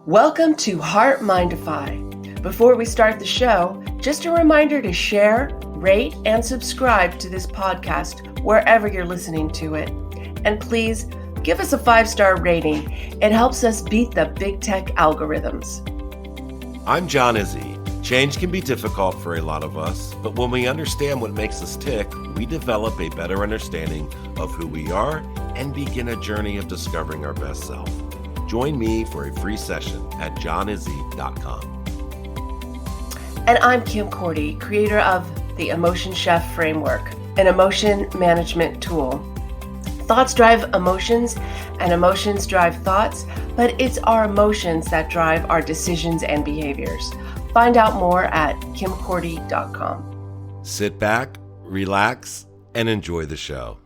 Welcome to HeartMind-ify. Before we start the show, just a reminder to share, rate, and subscribe to this podcast wherever you're listening to it. And please give us a 5-star rating. It helps us beat the big tech algorithms. I'm John Izzy. Change can be difficult for a lot of us, but when we understand what makes us tick, we develop a better understanding of who we are and begin a journey of discovering our best self. Join me for a free session at johnizzy.com. And I'm Kim Cordy, creator of the Emotion Chef Framework, an emotion management tool. Thoughts drive emotions, and emotions drive thoughts, but it's our emotions that drive our decisions and behaviors. Find out more at kimcordy.com. Sit back, relax, and enjoy the show.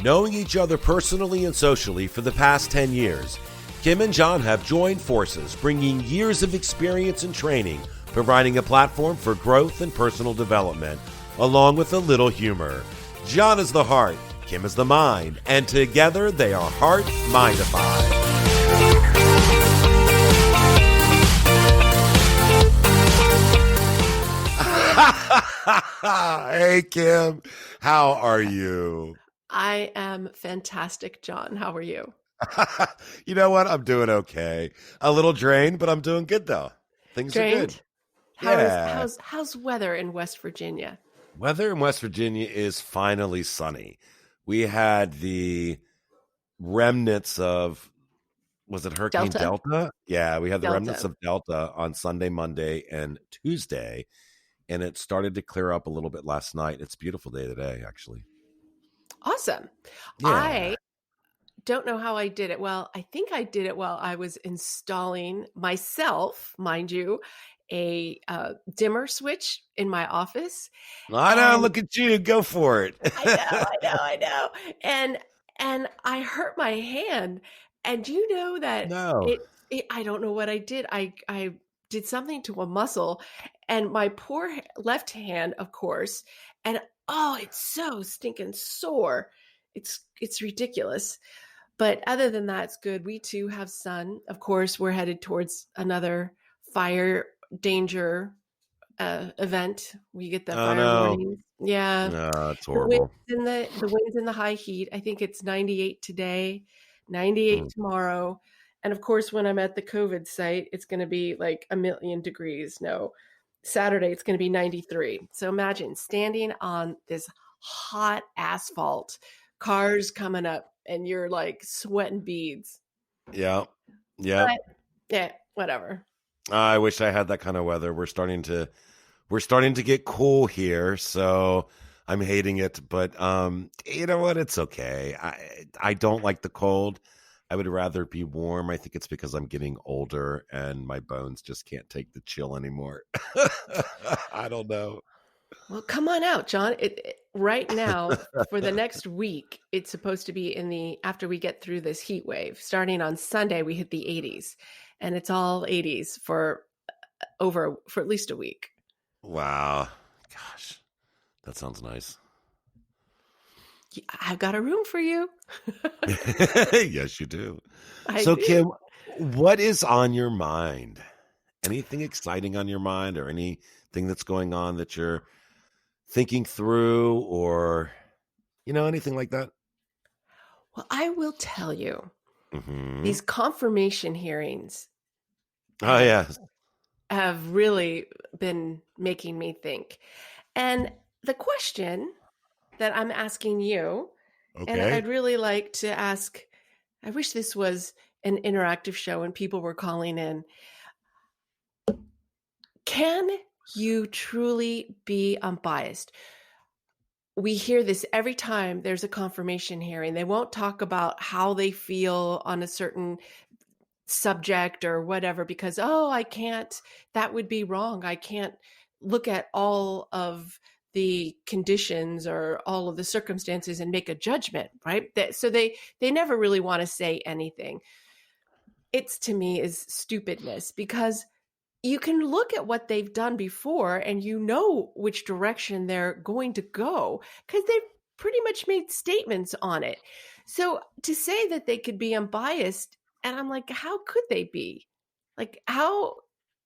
Knowing each other personally and socially for the past 10 years, Kim and John have joined forces, bringing years of experience and training, providing a platform for growth and personal development, along with a little humor. John is the heart, Kim is the mind, and together they are HeartMind-ify. Hey, Kim, how are you? I am fantastic, John. How are you? You know what? I'm doing okay. A little drained, but I'm doing good though. Things are good. How's weather in West Virginia? Weather in West Virginia is finally sunny. We had the remnants of, was it Hurricane Delta? Yeah, we had the remnants of Delta on Sunday, Monday, and Tuesday, and it started to clear up a little bit last night. It's a beautiful day today, actually. Awesome. Yeah. I don't know how I did it. Well, I think I did it while I was installing myself, mind you, a dimmer switch in my office. I know. Look at you. Go for it. I know. And I hurt my hand. And you know that I don't know what I did. I did something to a muscle, and my poor left hand, of course, and it's so stinking sore. It's ridiculous. But other than that, it's good. We too have sun. Of course, we're headed towards another fire danger event. We get the fire warnings. Yeah. No, it's horrible. The wind's in the high heat. I think it's 98 today, 98 tomorrow. And of course, when I'm at the COVID site, it's going to be like 1,000,000 degrees. No, Saturday, it's going to be 93. So imagine standing on this hot asphalt, cars coming up, and you're like sweating beads. Yeah. But, yeah, whatever. I wish I had that kind of weather. We're starting to get cool here, so I'm hating it. But you know what? It's okay. I don't like the cold. I would rather be warm. I think it's because I'm getting older and my bones just can't take the chill anymore. I don't know. Well, come on out, John. Right now, for the next week, it's supposed to be after we get through this heat wave. Starting on Sunday, we hit the 80s, and it's all 80s for at least a week. Wow. Gosh, that sounds nice. I've got a room for you. Yes, you do. So, Kim, what is on your mind? Anything exciting on your mind, or anything that's going on that you're thinking through, or, anything like that? Well, I will tell you, these confirmation hearings have really been making me think. And the question that I'm asking you, and I'd really like to ask, I wish this was an interactive show and people were calling in. Can you truly be unbiased? We hear this every time there's a confirmation hearing. They won't talk about how they feel on a certain subject or whatever because, I can't, that would be wrong. I can't look at all of the conditions or all of the circumstances and make a judgment, right? So they never really want to say anything. It's, to me, is stupidness, because you can look at what they've done before and you know which direction they're going to go because they've pretty much made statements on it. So to say that they could be unbiased, and I'm like, how could they be? Like, how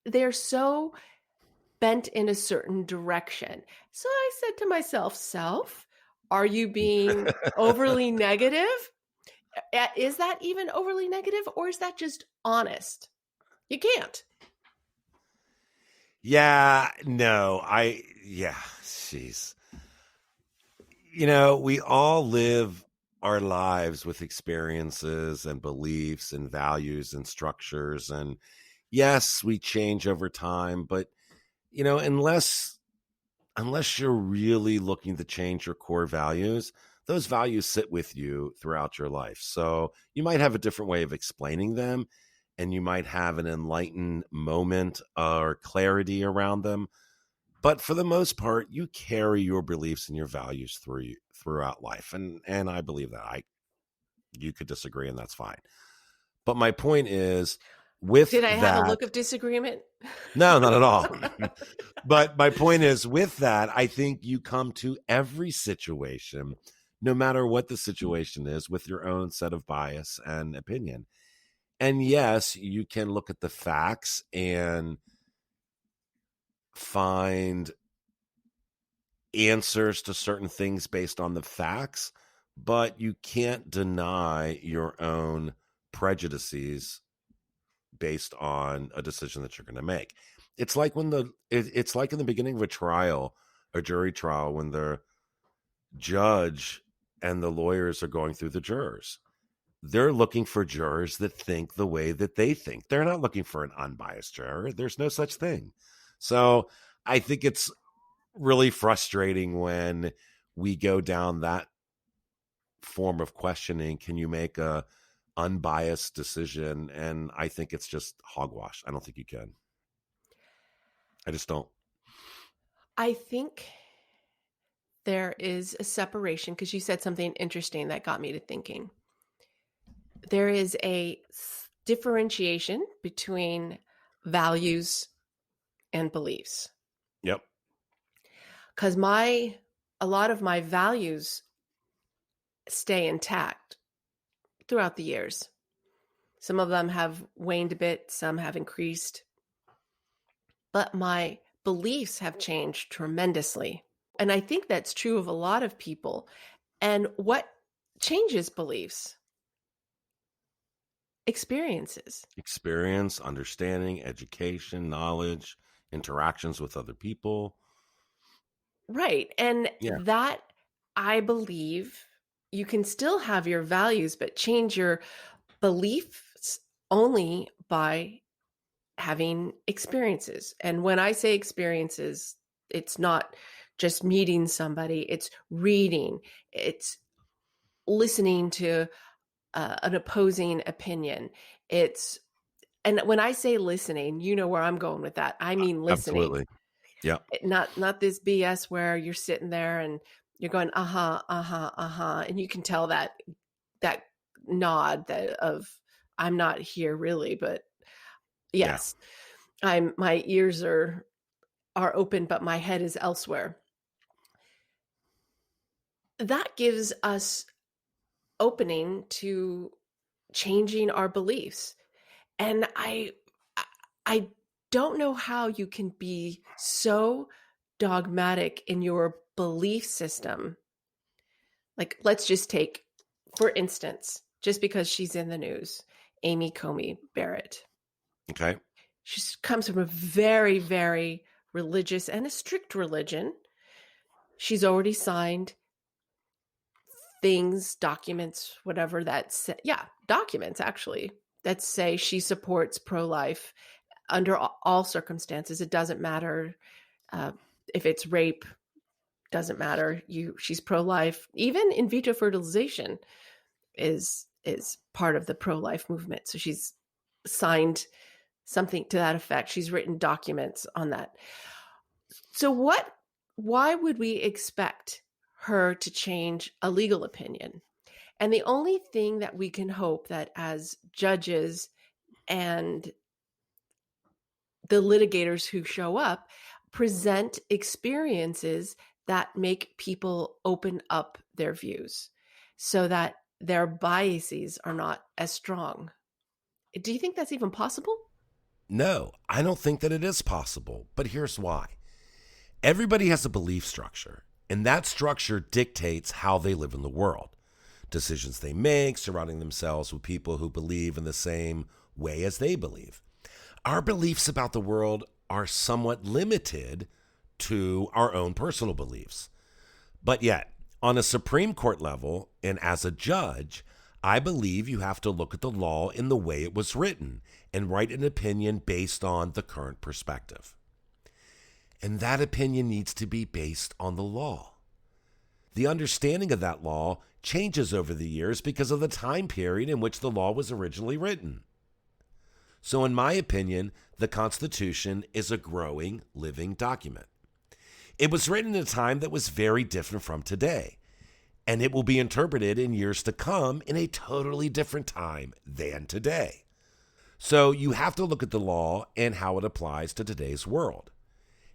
they're so bent in a certain direction. So I said to myself, self, are you being overly negative? Is that even overly negative or is that just honest? You can't. Yeah, no, yeah, jeez. We all live our lives with experiences and beliefs and values and structures. And yes, we change over time, but, unless you're really looking to change your core values, those values sit with you throughout your life. So you might have a different way of explaining them, and you might have an enlightened moment or clarity around them. But for the most part, you carry your beliefs and your values throughout life. And I believe that. You could disagree, and that's fine. But my point is, with Did I have a that, look of disagreement? no, not at all. But my point is, with that, I think you come to every situation, no matter what the situation is, with your own set of bias and opinion. And yes, you can look at the facts and find answers to certain things based on the facts, but you can't deny your own prejudices based on a decision that you're going to make. It's like it's like in the beginning of a trial, a jury trial, when the judge and the lawyers are going through the jurors. They're looking for jurors that think the way that they think. They're not looking for an unbiased juror. There's no such thing. So I think it's really frustrating when we go down that form of questioning. Can you make a unbiased decision? And I think it's just hogwash. I don't think you can. I just don't. I think there is a separation because you said something interesting that got me to thinking. There is a differentiation between values and beliefs. Yep. Because a lot of my values stay intact throughout the years. Some of them have waned a bit, some have increased, but my beliefs have changed tremendously. And I think that's true of a lot of people. And what changes beliefs? Experiences. Experience, understanding, education, knowledge, interactions with other people. Right. And Yeah. that, I believe, you can still have your values, but change your beliefs only by having experiences. And when I say experiences, it's not just meeting somebody, it's reading, it's listening to an opposing opinion. And when I say listening, you know where I'm going with that. I mean listening. Absolutely. Yeah. Not this BS where you're sitting there and you're going, uh-huh, uh-huh, uh-huh. And you can tell that nod of I'm not here really, but Yeah. yes, my ears are open, but my head is elsewhere. That gives us opening to changing our beliefs. And I don't know how you can be so dogmatic in your belief system. Like, let's just take, for instance, just because she's in the news, Amy Comey Barrett. Okay. She comes from a very, very religious and a strict religion. She's already signed things, documents, whatever documents actually that say she supports pro-life under all circumstances. It doesn't matter if it's rape, doesn't matter. She's pro-life. Even in vitro fertilization is part of the pro-life movement. So she's signed something to that effect. She's written documents on that. So why would we expect her to change a legal opinion? And the only thing that we can hope that as judges and the litigators who show up present experiences that make people open up their views so that their biases are not as strong. Do you think that's even possible? No, I don't think that it is possible, but here's why. Everybody has a belief structure, and that structure dictates how they live in the world. Decisions they make, surrounding themselves with people who believe in the same way as they believe. Our beliefs about the world are somewhat limited to our own personal beliefs. But yet, on a Supreme Court level and as a judge, I believe you have to look at the law in the way it was written and write an opinion based on the current perspective. And that opinion needs to be based on the law. The understanding of that law changes over the years because of the time period in which the law was originally written. So in my opinion, the Constitution is a growing, living document. It was written in a time that was very different from today, and it will be interpreted in years to come in a totally different time than today. So you have to look at the law and how it applies to today's world.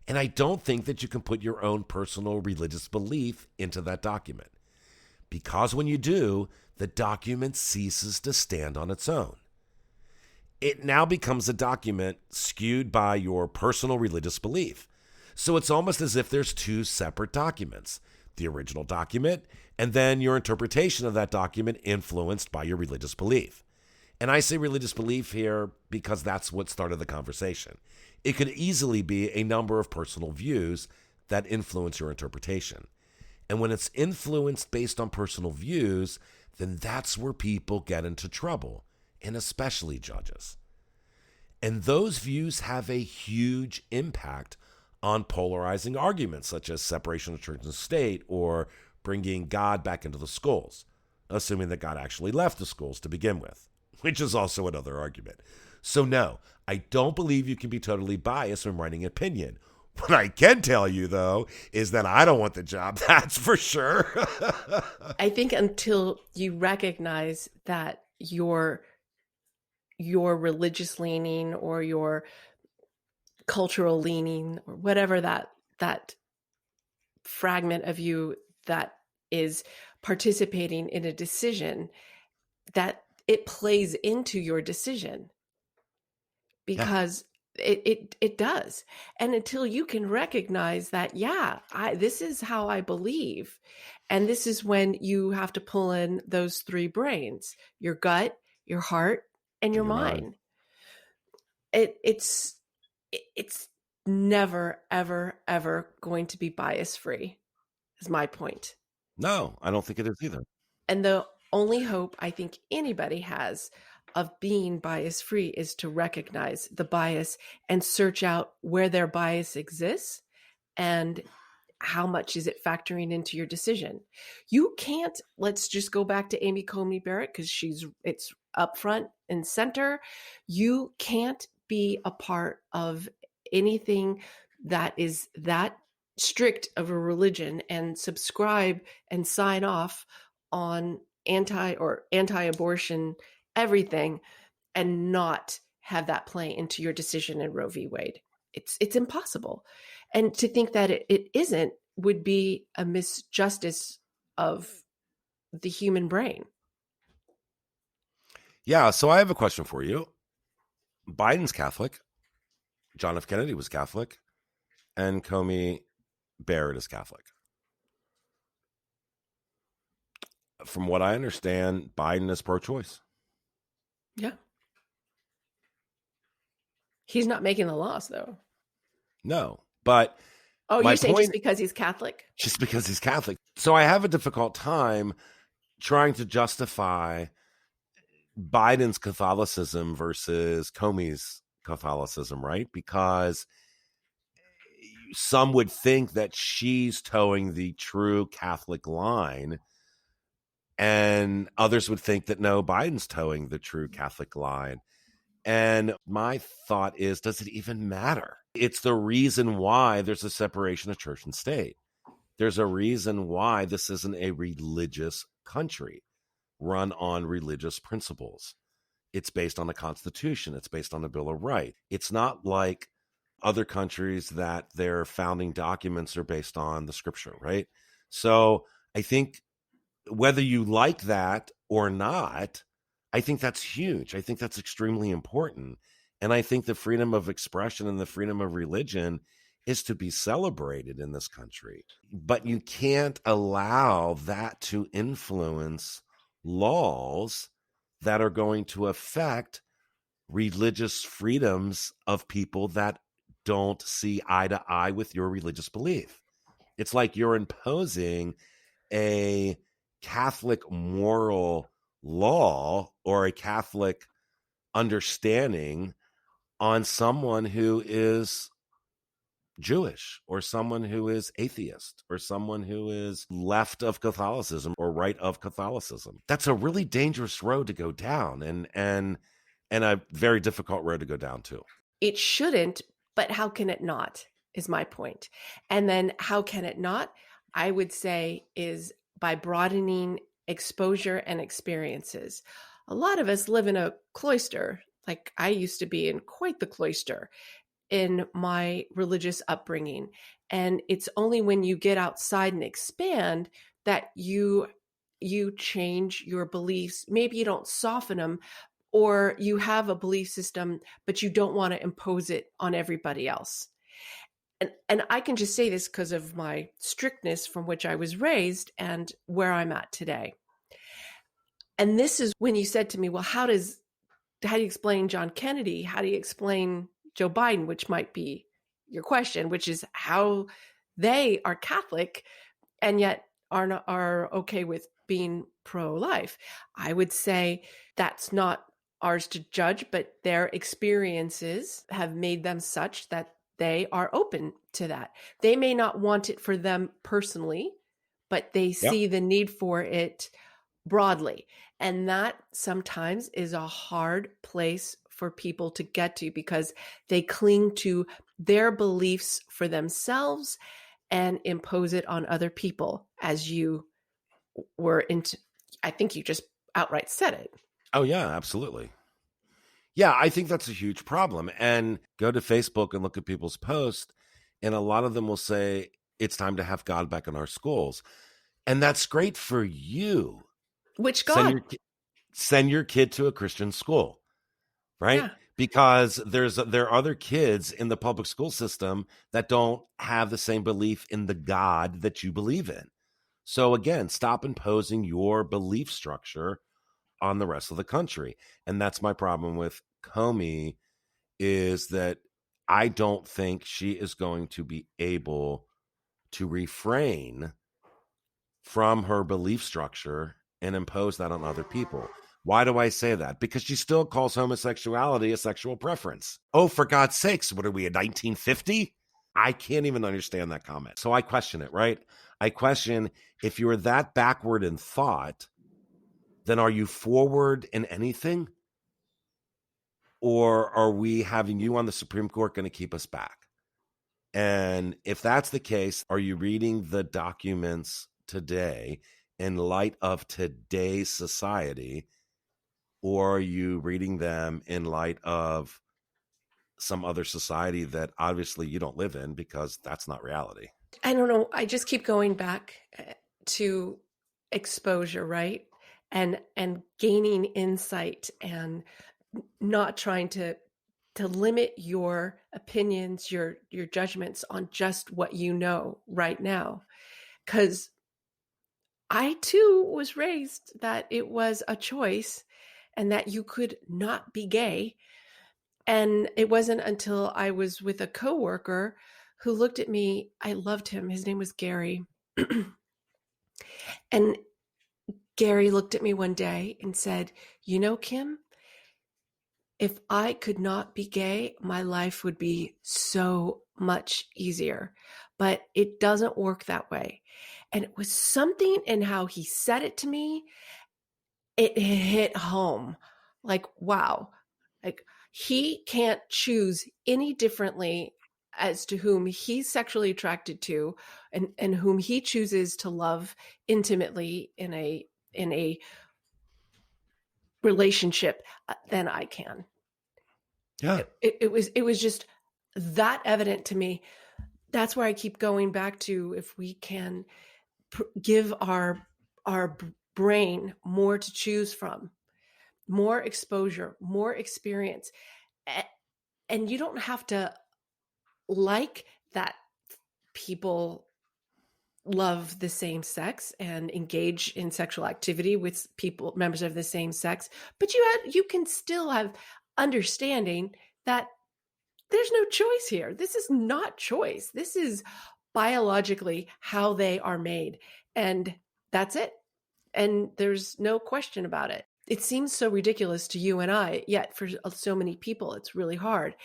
And I don't think that you can put your own personal religious belief into that document, because when you do, the document ceases to stand on its own. It now becomes a document skewed by your personal religious belief. So it's almost as if there's two separate documents, the original document and then your interpretation of that document influenced by your religious belief. And I say religious belief here because that's what started the conversation. It could easily be a number of personal views that influence your interpretation. And when it's influenced based on personal views, then that's where people get into trouble, and especially judges. And those views have a huge impact on polarizing arguments such as separation of church and state or bringing God back into the schools, assuming that God actually left the schools to begin with, which is also another argument. So no, I don't believe you can be totally biased when writing an opinion. What I can tell you, though, is that I don't want the job. That's for sure. I think until you recognize that your religious leaning or your cultural leaning or whatever that fragment of you that is participating in a decision, that it plays into your decision, because it does. And until you can recognize that, this is how I believe. And this is when you have to pull in those three brains, your gut, your heart, and your mind. It's never, ever, ever going to be bias free, is my point. No, I don't think it is either. And the only hope I think anybody has of being bias free is to recognize the bias and search out where their bias exists and how much is it factoring into your decision. You can't, let's just go back to Amy Coney Barrett because it's up front and center. You can't be a part of anything that is that strict of a religion and subscribe and sign off on anti-abortion everything and not have that play into your decision in Roe v. Wade. It's impossible. And to think that it isn't would be a misjustice of the human brain. Yeah, so I have a question for you. Biden's Catholic. John F. Kennedy was Catholic. And Coney Barrett is Catholic. From what I understand, Biden is pro-choice. Yeah. He's not making the laws, though. No, but... Oh, you're saying just because he's Catholic? Just because he's Catholic. So I have a difficult time trying to justify Biden's Catholicism versus Comey's Catholicism, right? Because some would think that she's towing the true Catholic line, and others would think that no, Biden's towing the true Catholic line. And my thought is, does it even matter? It's the reason why there's a separation of church and state. There's a reason why this isn't a religious country run on religious principles. It's based on the Constitution. It's based on the Bill of Rights. It's not like other countries that their founding documents are based on the scripture, right? So I think whether you like that or not, I think that's huge. I think that's extremely important. And I think the freedom of expression and the freedom of religion is to be celebrated in this country. But you can't allow that to influence laws that are going to affect religious freedoms of people that don't see eye to eye with your religious belief. It's like you're imposing a Catholic moral law or a Catholic understanding on someone who is Jewish or someone who is atheist or someone who is left of Catholicism or right of Catholicism. That's a really dangerous road to go down and a very difficult road to go down too. It shouldn't, but how can it not, is my point. And then how can it not? I would say is by broadening exposure and experiences. A lot of us live in a cloister, like I used to be in quite the cloister in my religious upbringing. And it's only when you get outside and expand that you change your beliefs. Maybe you don't soften them, or you have a belief system, but you don't want to impose it on everybody else. And I can just say this because of my strictness from which I was raised and where I'm at today. And this is when you said to me, well, how do you explain John Kennedy? How do you explain Joe Biden, which might be your question, which is how they are Catholic and yet are okay with being pro-life. I would say that's not ours to judge, but their experiences have made them such that they are open to that. They may not want it for them personally, but they see the need for it broadly. And that sometimes is a hard place for people to get to because they cling to their beliefs for themselves and impose it on other people, as you were into. I think you just outright said it. Oh, yeah, absolutely. Yeah, I think that's a huge problem. And go to Facebook and look at people's posts, and a lot of them will say, it's time to have God back in our schools. And that's great for you. Which God? Send your kid to a Christian school, right? Yeah. Because there are other kids in the public school system that don't have the same belief in the God that you believe in. So again, stop imposing your belief structure on the rest of the country. And that's my problem with Comey, is that I don't think she is going to be able to refrain from her belief structure and impose that on other people. Why do I say that? Because she still calls homosexuality a sexual preference. Oh, for God's sakes, what are we, in 1950? I can't even understand that comment. So I question it, right? I question, if you're that backward in thought, then are you forward in anything? Or are we having you on the Supreme Court going to keep us back? And if that's the case, are you reading the documents today in light of today's society? Or are you reading them in light of some other society that obviously you don't live in, because that's not reality? I don't know. I just keep going back to exposure, right? And gaining insight and not trying to limit your opinions, your judgments on just what you know right now. Because I too was raised that it was a choice and that you could not be gay. And it wasn't until I was with a coworker who looked at me. I loved him. His name was Gary. And Gary looked at me one day and said, you know, Kim, if I could not be gay, my life would be so much easier. But it doesn't work that way. And it was something in how he said it to me. It hit home. Like, wow. Like, he can't choose any differently as to whom he's sexually attracted to and whom he chooses to love intimately in a relationship than I can. Yeah. It was just that evident to me. That's where I keep going back to, if we can give our brain more to choose from, more exposure, more experience. And you don't have to like that people love the same sex and engage in sexual activity with people, members of the same sex, but you can still have understanding that there's no choice here. This is not choice. This is biologically how they are made. And that's it. And there's no question about it. It seems so ridiculous to you and I, yet for so many people, it's really hard.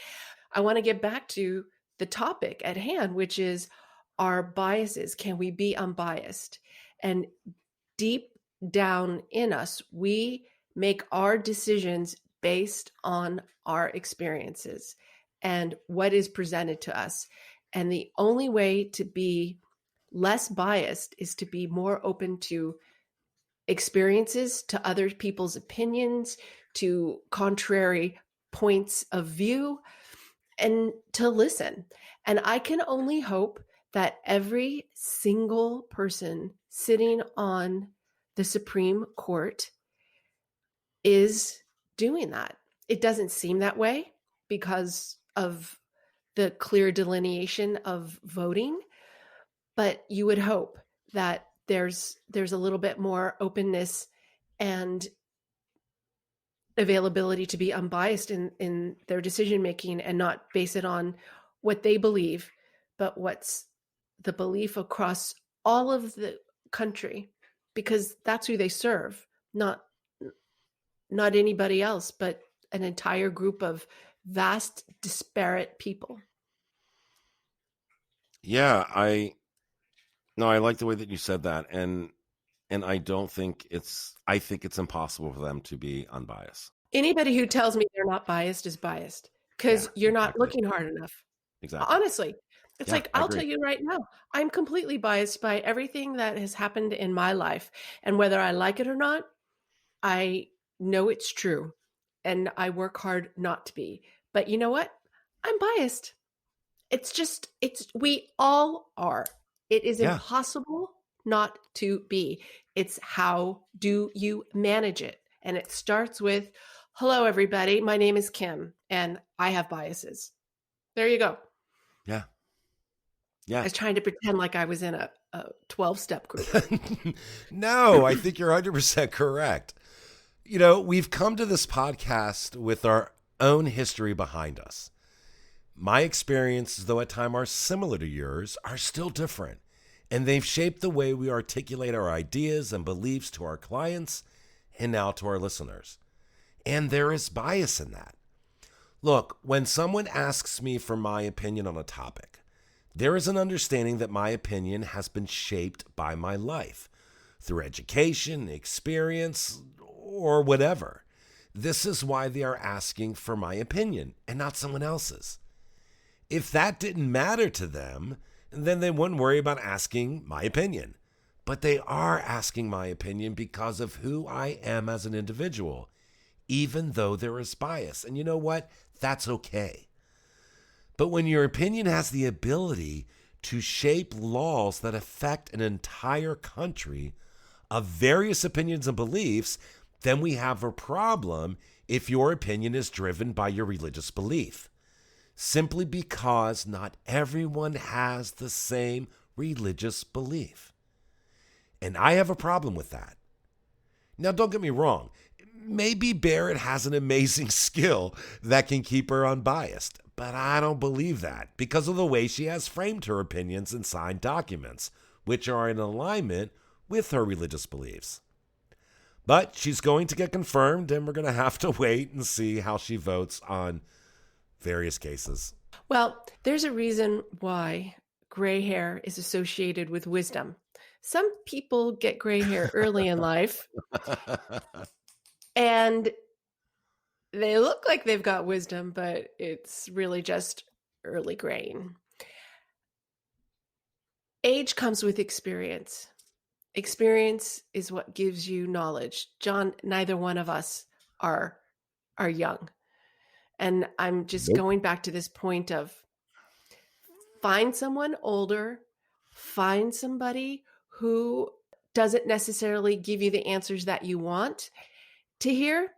I want to get back to the topic at hand, which is our biases. Can we be unbiased? And deep down in us, we make our decisions based on our experiences and what is presented to us. And the only way to be less biased is to be more open to experiences, to other people's opinions, to contrary points of view, and to listen. And I can only hope that every single person sitting on the Supreme Court is doing that. It doesn't seem that way because of the clear delineation of voting, but you would hope that there's a little bit more openness and availability to be unbiased in their decision making and not base it on what they believe, but what's the belief across all of the country, because that's who they serve, not anybody else, but an entire group of vast, disparate people. Yeah, I like the way that you said that, and I don't think I think it's impossible for them to be unbiased. Anybody who tells me they're not biased is biased Yeah, because you're not exactly. looking hard enough. Exactly. Honestly, it's Yeah, like, I I'll tell agree. you right now, I'm completely biased by everything that has happened in my life. And whether I like it or not, I know it's true. And I work hard not to be. But you know what? I'm biased. We all are. It is Yeah. impossible not to be. It's how do you manage it? And it starts with, hello, everybody. My name is Kim, and I have biases. There you go. Yeah. I Yeah. was trying to pretend like I was in a 12-step group. No, I think you're 100% correct. You know, we've come to this podcast with our own history behind us. My experiences, though at times are similar to yours, are still different. And they've shaped the way we articulate our ideas and beliefs to our clients and now to our listeners. And there is bias in that. Look, when someone asks me for my opinion on a topic, there is an understanding that my opinion has been shaped by my life through education, experience, or whatever. This is why they are asking for my opinion and not someone else's. If that didn't matter to them, then they wouldn't worry about asking my opinion. But they are asking my opinion because of who I am as an individual, even though there is bias. And you know what? That's okay. But when your opinion has the ability to shape laws that affect an entire country of various opinions and beliefs, then we have a problem if your opinion is driven by your religious belief. Simply because not everyone has the same religious belief. And I have a problem with that. Now, don't get me wrong. Maybe Barrett has an amazing skill that can keep her unbiased, but I don't believe that because of the way she has framed her opinions and signed documents, which are in alignment with her religious beliefs. But she's going to get confirmed, and we're going to have to wait and see how she votes on various cases. Well, there's a reason why gray hair is associated with wisdom. Some people get gray hair early in life, and they look like they've got wisdom, but it's really just early graying. Age comes with experience. Experience is what gives you knowledge. John, neither one of us are young. And I'm just Nope. going back to this point of find someone older, find somebody who doesn't necessarily give you the answers that you want to hear,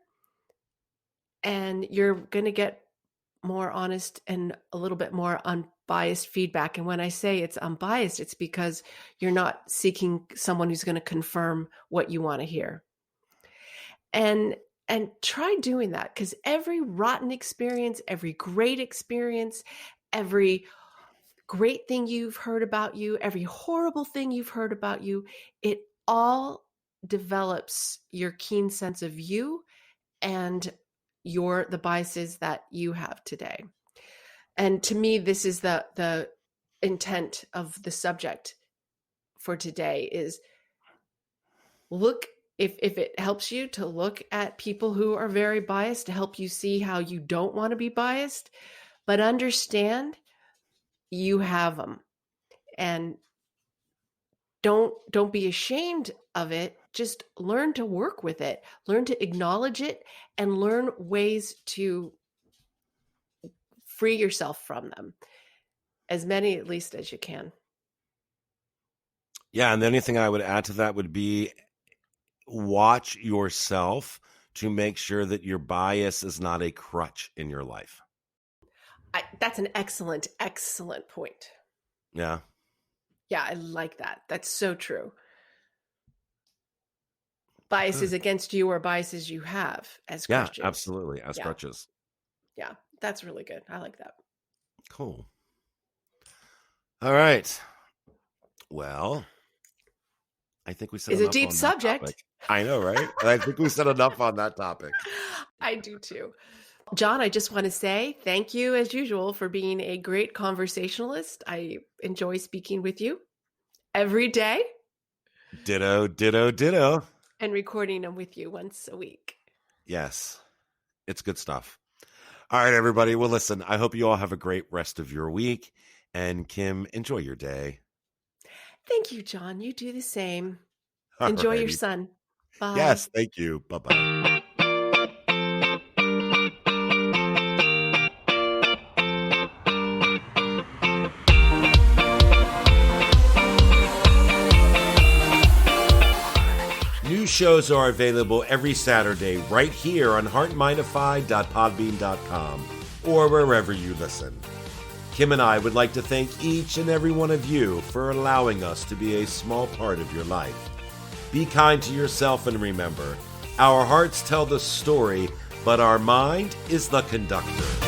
and you're going to get more honest and a little bit more unbiased feedback. And when I say it's unbiased, it's because you're not seeking someone who's going to confirm what you want to hear. And try doing that, because every rotten experience, every great experience, every great thing you've heard about you, every horrible thing you've heard about you, it all develops your keen sense of you and the biases that you have today. And to me, this is the intent of the subject for today is look, if it helps you to look at people who are very biased to help you see how you don't want to be biased, but understand you have them, and don't be ashamed of it. Just learn to work with it, learn to acknowledge it, and learn ways to free yourself from them, as many at least as you can. Yeah, and the only thing I would add to that would be watch yourself to make sure that your bias is not a crutch in your life. That's an excellent point. Yeah. Yeah, I like that. That's so true. Biases against you or biases you have as Christians. Yeah, absolutely. As crutches. Yeah, that's really good. I like that. Cool. All right. Well, I think we said enough. It's a deep subject. Topic. I know, right? I think we said enough on that topic. I do too. John, I just want to say thank you as usual for being a great conversationalist. I enjoy speaking with you every day. Ditto, ditto, ditto. And recording them with you once a week. Yes. It's good stuff. All right, everybody. Well, listen, I hope you all have a great rest of your week. And Kim, enjoy your day. Thank you, John. You do the same. Enjoy your sun. Bye. Yes, thank you. Bye-bye. New shows are available every Saturday right here on HeartMind-ify.podbean.com or wherever you listen. Kim and I would like to thank each and every one of you for allowing us to be a small part of your life. Be kind to yourself and remember, our hearts tell the story, but our mind is the conductor.